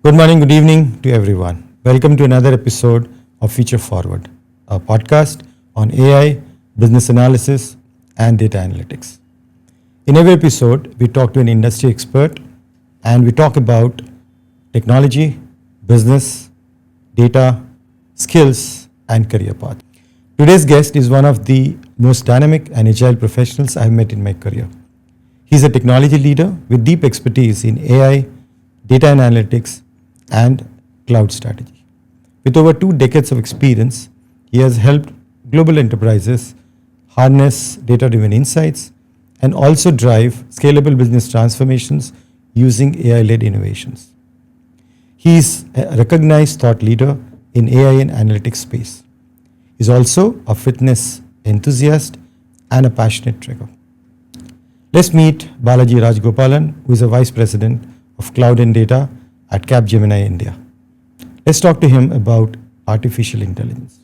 Good morning, good evening to everyone. Welcome to another episode of FutureForward, a podcast on AI, business analysis, and data analytics. In every episode, we talk to an industry expert and we talk about technology, business, data, skills, and career path. Today's guest is one of the most dynamic and agile professionals I've met in my career. He's a technology leader with deep expertise in AI, data and analytics, and cloud strategy. With over 2 decades of experience, he has helped global enterprises harness data-driven insights and also drive scalable business transformations using AI-led innovations. He is a recognized thought leader in AI and analytics space. He's also a fitness enthusiast and a passionate trekker. Let's meet Balaji Rajagopalan, who is a Vice President of Cloud and Data at Capgemini India. Let's talk to him about artificial intelligence.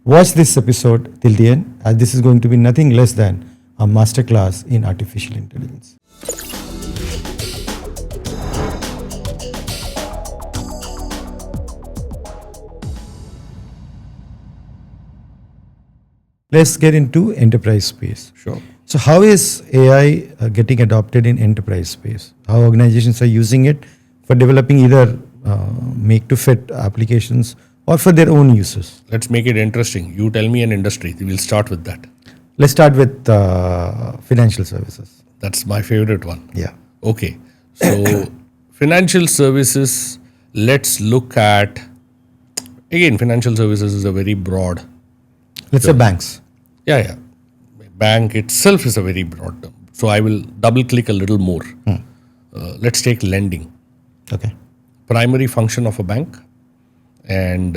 Watch this episode till the end, as this is going to be nothing less than a masterclass in artificial intelligence. Let's get into enterprise space. Sure. So how is AI getting adopted in enterprise space? How organizations are using it for developing either make-to-fit applications or for their own uses? Let's make it interesting. You tell me an industry. We'll start with that. Let's start with financial services. That's my favorite one. Yeah. Okay. So, financial services, let's look at, again, financial services is a very broad. Let's say banks. Yeah. Bank itself is a very broad term. So, I will double click a little more. Let's take lending. Okay. Primary function of a bank, and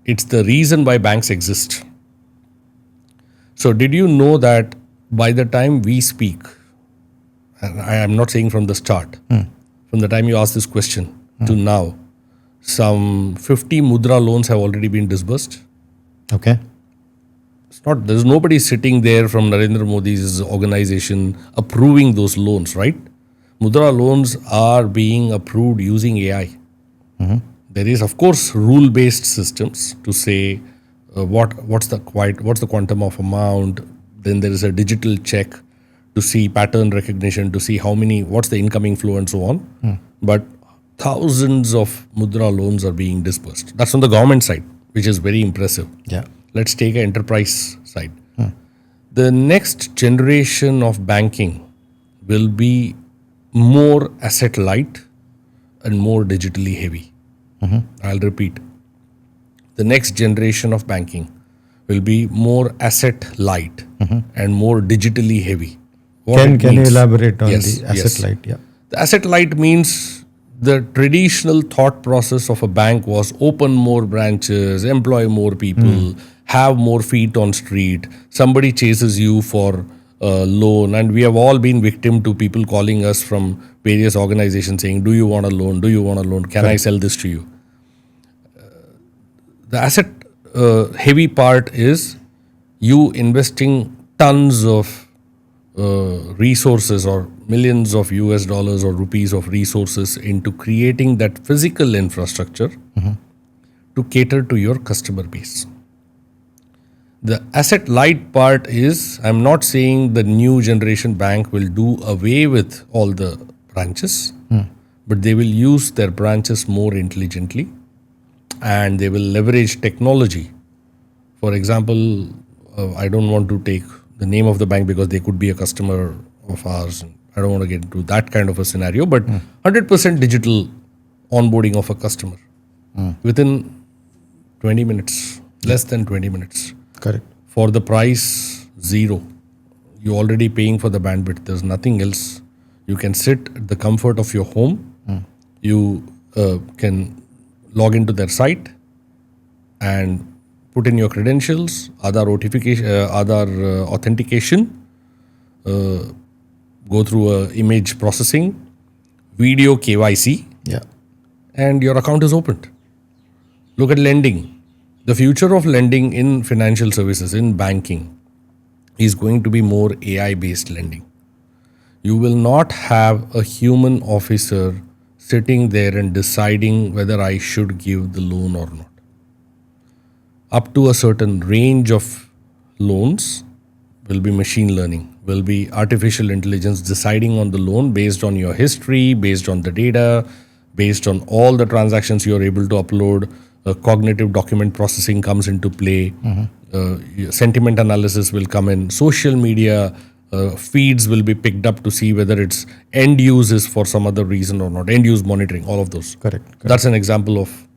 it's the reason why banks exist. So did you know that by the time we speak, and I am not saying from the start, from the time you asked this question to now, some 50 mudra loans have already been disbursed. Okay. There's nobody sitting there from Narendra Modi's organization approving those loans, right? Mudra loans are being approved using AI. There is, of course, rule-based systems to say what's the quantum of amount. Then there is a digital check to see pattern recognition, to see what's the incoming flow and so on. But thousands of mudra loans are being disbursed. That's on the government side, which is very impressive. Yeah. Let's take an enterprise side. The next generation of banking will be more asset light and more digitally heavy. I'll repeat. The next generation of banking will be more asset light and more digitally heavy. Can you elaborate on the asset light? Yeah. The asset light means the traditional thought process of a bank was open more branches, employ more people, have more feet on street. Somebody chases you for a loan, and we have all been victim to people calling us from various organizations saying, do you want a loan? Do you want a loan? Can I sell this to you? The asset heavy part is you investing tons of resources or millions of US dollars or rupees of resources into creating that physical infrastructure to cater to your customer base. The asset light part is, I'm not saying the new generation bank will do away with all the branches, but they will use their branches more intelligently and they will leverage technology. For example, I don't want to take the name of the bank because they could be a customer of ours. I don't want to get into that kind of a scenario, but 100% digital onboarding of a customer within 20 minutes, less than 20 minutes. Correct. For the price, zero. You're already paying for the bandwidth. There's nothing else. You can sit at the comfort of your home. You can log into their site and put in your credentials, Aadhaar authentication, go through image processing, video KYC, and your account is opened. Look at lending. The future of lending in financial services, in banking, is going to be more AI-based lending. You will not have a human officer sitting there and deciding whether I should give the loan or not. Up to a certain range of loans will be machine learning, will be artificial intelligence deciding on the loan based on your history, based on the data, based on all the transactions you are able to upload. Cognitive document processing comes into play. Sentiment analysis will come in. Social media feeds will be picked up to see whether it's end use is for some other reason or not. End use monitoring, all of those. Correct. That's an example of